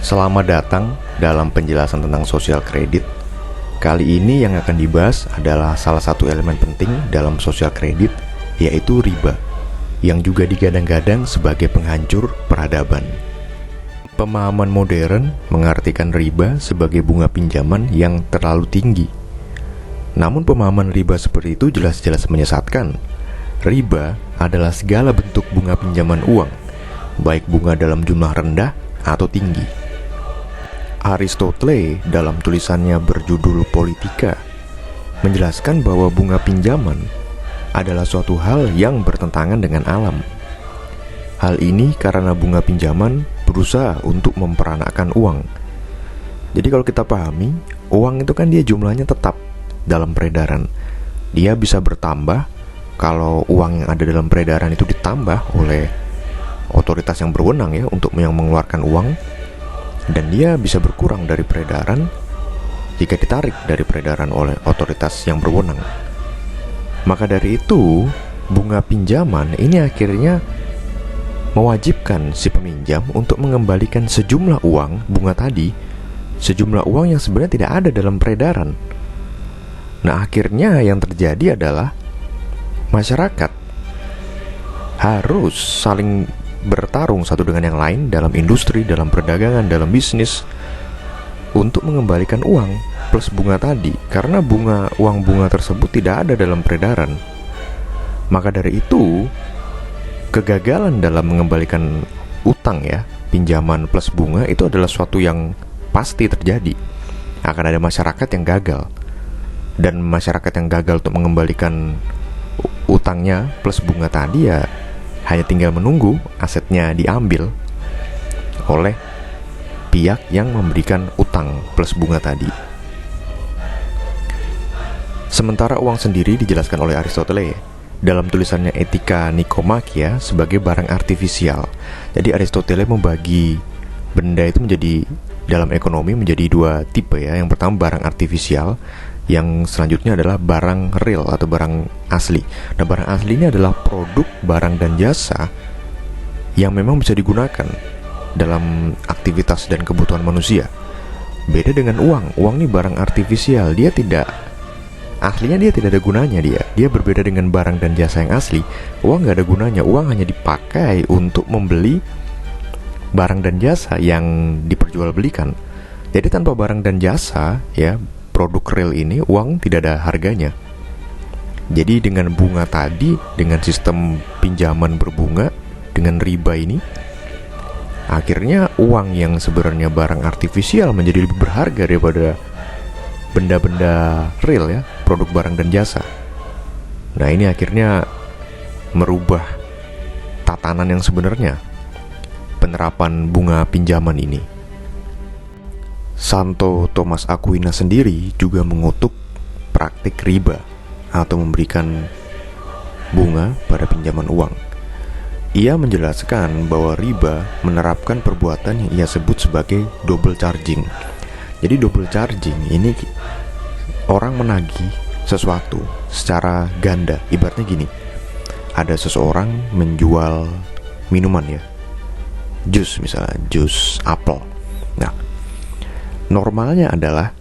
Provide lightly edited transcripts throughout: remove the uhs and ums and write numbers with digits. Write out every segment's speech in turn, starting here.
Selamat datang dalam penjelasan tentang sosial kredit. Kali ini yang akan dibahas adalah salah satu elemen penting dalam sosial kredit, yaitu riba, yang juga digadang-gadang sebagai penghancur peradaban. Pemahaman modern mengartikan riba sebagai bunga pinjaman yang terlalu tinggi. Namun pemahaman riba seperti itu jelas-jelas menyesatkan. Riba adalah segala bentuk bunga pinjaman uang, baik bunga dalam jumlah rendah atau tinggi. Aristoteles dalam tulisannya berjudul Politika menjelaskan bahwa bunga pinjaman adalah suatu hal yang bertentangan dengan alam. Hal ini karena bunga pinjaman berusaha untuk memperanakkan uang. Jadi kalau kita pahami, uang itu kan dia jumlahnya tetap dalam peredaran. Dia bisa bertambah kalau uang yang ada dalam peredaran itu ditambah oleh otoritas yang berwenang ya untuk yang mengeluarkan uang, dan dia bisa berkurang dari peredaran jika ditarik dari peredaran oleh otoritas yang berwenang. Maka dari itu, bunga pinjaman ini akhirnya mewajibkan si peminjam untuk mengembalikan sejumlah uang bunga tadi, sejumlah uang yang sebenarnya tidak ada dalam peredaran. Nah, akhirnya yang terjadi adalah masyarakat harus saling bertarung satu dengan yang lain dalam industri, dalam perdagangan, dalam bisnis untuk mengembalikan uang plus bunga tadi, karena uang bunga tersebut tidak ada dalam peredaran. Maka dari itu, kegagalan dalam mengembalikan utang ya, pinjaman plus bunga itu adalah suatu yang pasti terjadi. Akan ada masyarakat yang gagal, dan masyarakat yang gagal untuk mengembalikan utangnya plus bunga tadi ya hanya tinggal menunggu asetnya diambil oleh pihak yang memberikan utang plus bunga tadi. Sementara uang sendiri dijelaskan oleh Aristoteles dalam tulisannya Etika Nikomakia sebagai barang artifisial. Jadi Aristoteles membagi benda itu menjadi, dalam ekonomi menjadi dua tipe ya. Yang pertama barang artifisial, yang selanjutnya adalah barang real atau barang asli. Nah, barang asli ini adalah produk, barang, dan jasa yang memang bisa digunakan dalam aktivitas dan kebutuhan manusia. Beda dengan uang. Uang ini barang artifisial, dia tidak, aslinya dia tidak ada gunanya. Dia berbeda dengan barang dan jasa yang asli. Uang gak ada gunanya. Uang hanya dipakai untuk membeli barang dan jasa yang diperjualbelikan. Jadi tanpa barang dan jasa ya, produk real ini, uang tidak ada harganya. Jadi dengan bunga tadi, dengan sistem pinjaman berbunga, dengan riba ini, akhirnya uang yang sebenarnya barang artifisial menjadi lebih berharga daripada benda-benda real ya, produk barang dan jasa. Nah, ini akhirnya merubah tatanan yang sebenarnya penerapan bunga pinjaman ini. Santo Thomas Aquinas sendiri juga mengutuk praktik riba atau memberikan bunga pada pinjaman uang. Ia menjelaskan bahwa riba menerapkan perbuatan yang ia sebut sebagai double charging. Jadi double charging ini orang menagih sesuatu secara ganda. Ibaratnya gini, ada seseorang menjual minuman ya, jus misalnya, jus apel. Nah, normalnya adalah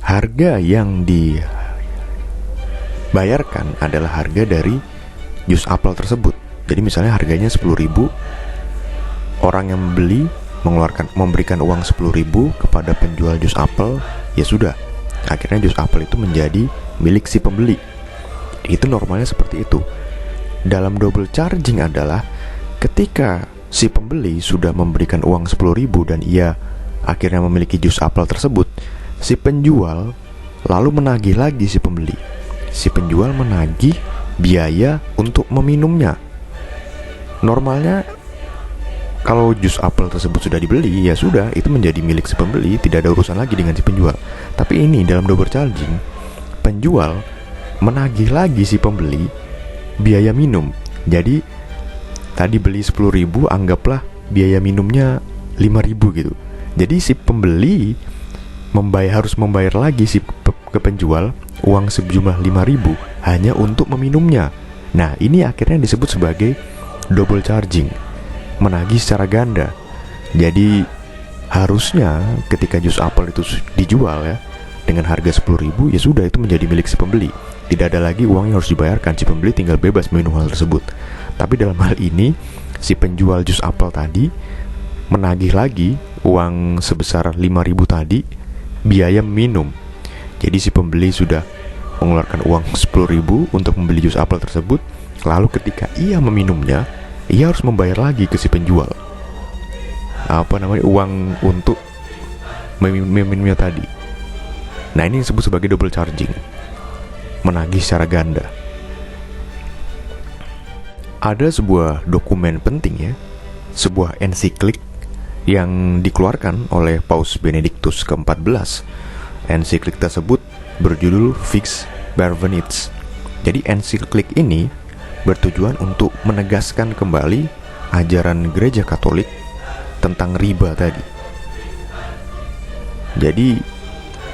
harga yang dibayarkan adalah harga dari jus apel tersebut. Jadi misalnya harganya 10.000, orang yang membeli memberikan uang 10.000 kepada penjual jus apel, ya sudah, akhirnya jus apel itu menjadi milik si pembeli. Itu normalnya seperti itu. Dalam double charging adalah ketika si pembeli sudah memberikan uang 10.000 dan ia akhirnya memiliki jus apel tersebut, si penjual lalu menagih lagi si pembeli. Si penjual menagih biaya untuk meminumnya. Normalnya kalau jus apel tersebut sudah dibeli, ya sudah, itu menjadi milik si pembeli, tidak ada urusan lagi dengan si penjual. Tapi ini dalam double charging, penjual menagih lagi si pembeli biaya minum. Jadi tadi beli 10.000, anggaplah biaya minumnya 5.000 gitu. Jadi si pembeli harus membayar lagi ke penjual uang sejumlah 5.000 hanya untuk meminumnya. Nah, ini akhirnya disebut sebagai double charging, menagih secara ganda. Jadi Harusnya ketika jus apel itu dijual ya dengan harga 10.000, ya sudah, itu menjadi milik si pembeli. Tidak ada lagi uang yang harus dibayarkan, si pembeli tinggal bebas meminum hal tersebut. Tapi dalam hal ini, si penjual jus apel tadi menagih lagi uang sebesar 5.000 tadi biaya minum. Jadi si pembeli sudah mengeluarkan uang 10.000 untuk membeli jus apel tersebut. Lalu ketika ia meminumnya, ia harus membayar lagi ke si penjual uang untuk meminumnya tadi. Nah, ini disebut sebagai double charging, menagih secara ganda. Ada sebuah dokumen penting ya, sebuah ensiklik yang dikeluarkan oleh Paus Benedictus ke-14. Ensiklik tersebut berjudul Vix Verbenits. Jadi ensiklik ini bertujuan untuk menegaskan kembali ajaran Gereja Katolik tentang riba tadi. Jadi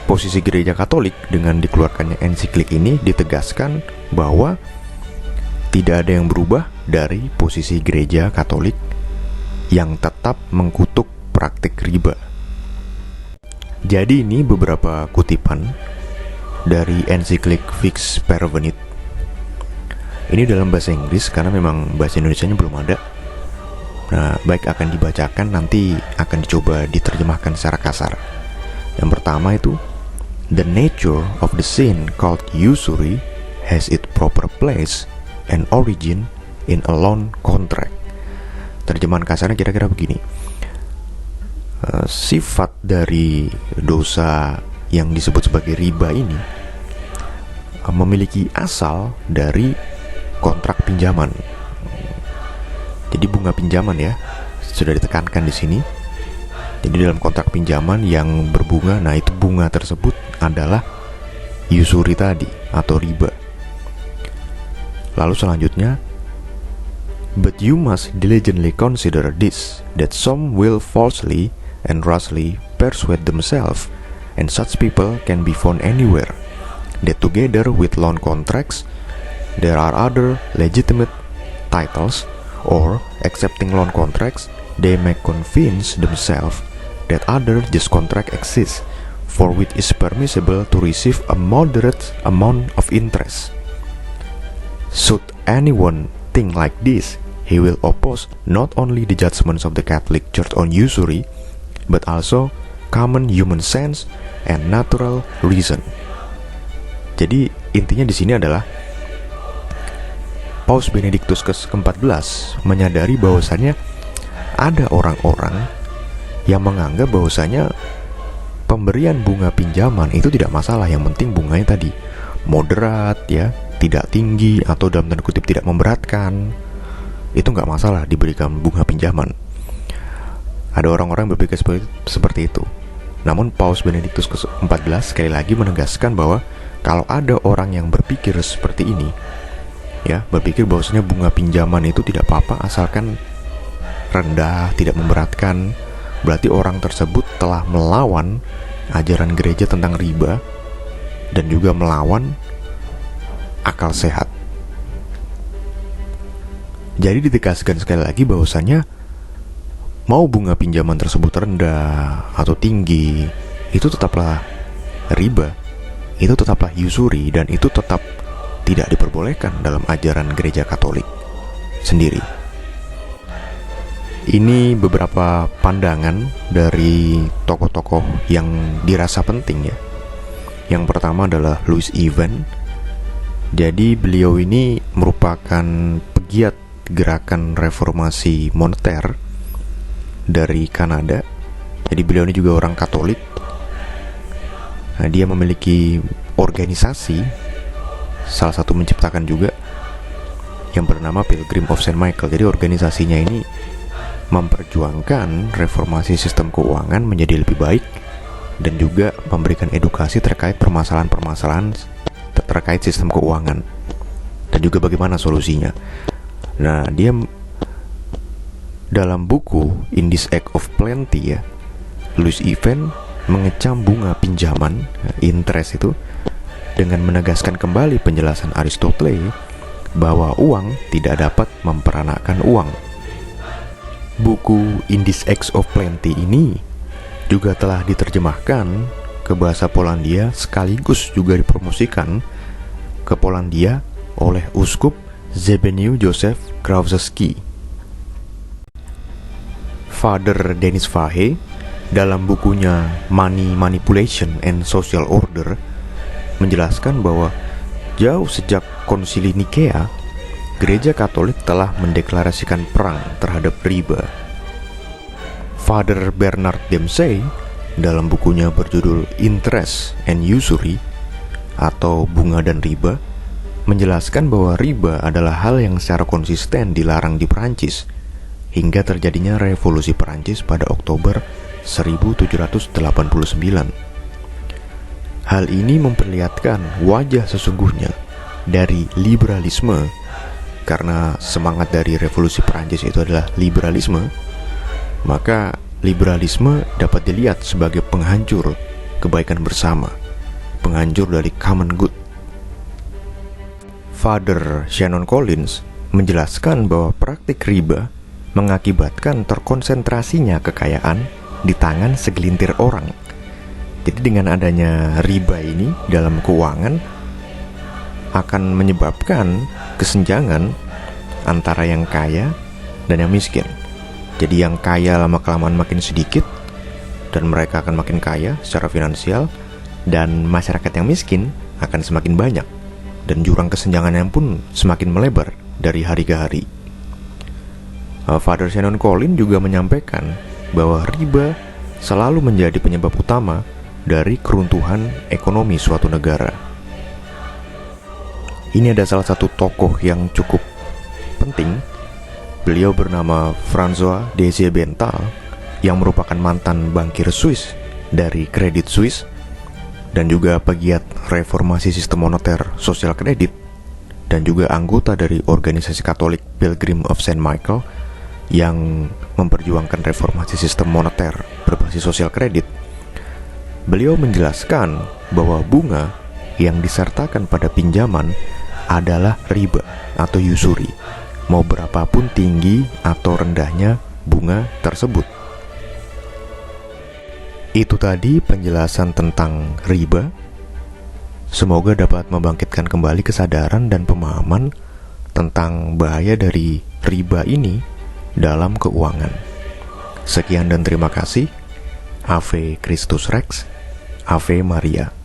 posisi Gereja Katolik dengan dikeluarkannya ensiklik ini ditegaskan bahwa tidak ada yang berubah dari posisi Gereja Katolik yang tetap mengkutuk praktik riba. Jadi ini beberapa kutipan dari ensiklik Vix Verbenit. Ini dalam bahasa Inggris karena memang bahasa Indonesianya belum ada. Nah, baik akan dibacakan, nanti akan dicoba diterjemahkan secara kasar. Yang pertama itu, the nature of the sin called usury has its proper place and origin in a loan contract. Terjemahan kasarnya kira-kira begini. Sifat dari dosa yang disebut sebagai riba ini memiliki asal dari kontrak pinjaman. Jadi bunga pinjaman ya, sudah ditekankan di sini. Jadi dalam kontrak pinjaman yang berbunga, nah itu bunga tersebut adalah usuri tadi atau riba. Lalu selanjutnya, but you must diligently consider this, that some will falsely and rashly persuade themselves, and such people can be found anywhere, that together with loan contracts, there are other legitimate titles, or accepting loan contracts, they may convince themselves that other just contract exists, for which is permissible to receive a moderate amount of interest. Should anyone think like this, he will oppose not only the judgments of the Catholic Church on usury, but also common human sense and natural reason. Jadi intinya di sini adalah Paus Benedictus ke-14 menyadari bahwasannya ada orang-orang yang menganggap bahwasannya pemberian bunga pinjaman itu tidak masalah, yang penting bunganya tadi moderat ya, tidak tinggi atau dalam tanda kutip tidak memberatkan. Itu nggak masalah diberikan bunga pinjaman. Ada orang-orang yang berpikir seperti itu. Namun Paus Benedictus ke-14 sekali lagi menegaskan bahwa kalau ada orang yang berpikir seperti ini, ya, berpikir bahwasanya bunga pinjaman itu tidak apa-apa asalkan rendah, tidak memberatkan, berarti orang tersebut telah melawan ajaran gereja tentang riba dan juga melawan akal sehat. Jadi ditegaskan sekali lagi bahwasanya mau bunga pinjaman tersebut rendah atau tinggi, itu tetaplah riba, itu tetaplah usuri, dan itu tetap tidak diperbolehkan dalam ajaran gereja Katolik sendiri. Ini beberapa pandangan dari tokoh-tokoh yang dirasa penting ya. Yang pertama adalah Louis Even. Jadi beliau ini merupakan pegiat gerakan reformasi moneter dari Kanada. Jadi beliau ini juga orang Katolik. Nah, dia memiliki organisasi, salah satu menciptakan juga, yang bernama Pilgrim of Saint Michael. Jadi organisasinya ini memperjuangkan reformasi sistem keuangan menjadi lebih baik dan juga memberikan edukasi terkait permasalahan-permasalahan terkait sistem keuangan dan juga bagaimana solusinya. Nah, dia dalam buku In This Age of Plenty ya, Louis Even mengecam bunga pinjaman, interest itu, dengan menegaskan kembali penjelasan Aristoteles bahwa uang tidak dapat memperanakkan uang. Buku In This Age of Plenty ini juga telah diterjemahkan ke bahasa Polandia sekaligus juga dipromosikan ke Polandia oleh Uskup Zbigniew Józef Grauczewski. Father Denis Fahey dalam bukunya Money Manipulation and Social Order menjelaskan bahwa jauh sejak Konsili Nikea, Gereja Katolik telah mendeklarasikan perang terhadap riba. Father Bernard Dempsey dalam bukunya berjudul Interest and Usury atau Bunga dan Riba menjelaskan bahwa riba adalah hal yang secara konsisten dilarang di Perancis hingga terjadinya revolusi Perancis pada Oktober 1789. Hal ini memperlihatkan wajah sesungguhnya dari liberalisme, karena semangat dari revolusi Perancis itu adalah liberalisme. Maka liberalisme dapat dilihat sebagai penghancur kebaikan bersama, penghancur dari common good. Father Shannon Collins menjelaskan bahwa praktik riba mengakibatkan terkonsentrasinya kekayaan di tangan segelintir orang. Jadi dengan adanya riba ini dalam keuangan akan menyebabkan kesenjangan antara yang kaya dan yang miskin. Jadi yang kaya lama-kelamaan makin sedikit dan mereka akan makin kaya secara finansial, dan masyarakat yang miskin akan semakin banyak dan jurang kesenjangannya pun semakin melebar dari hari ke hari. Father Shannon Collins juga menyampaikan bahwa riba selalu menjadi penyebab utama dari keruntuhan ekonomi suatu negara. Ini ada salah satu tokoh yang cukup penting. Beliau bernama François Désir Bental, yang merupakan mantan bankir Swiss dari Credit Suisse dan juga pegiat reformasi sistem moneter sosial kredit, dan juga anggota dari organisasi Katolik Pilgrim of Saint Michael yang memperjuangkan reformasi sistem moneter berbasis sosial kredit. Beliau menjelaskan bahwa bunga yang disertakan pada pinjaman adalah riba atau usury, mau berapapun tinggi atau rendahnya bunga tersebut. Itu tadi penjelasan tentang riba. Semoga dapat membangkitkan kembali kesadaran dan pemahaman tentang bahaya dari riba ini dalam keuangan. Sekian dan terima kasih. Ave Christus Rex, Ave Maria.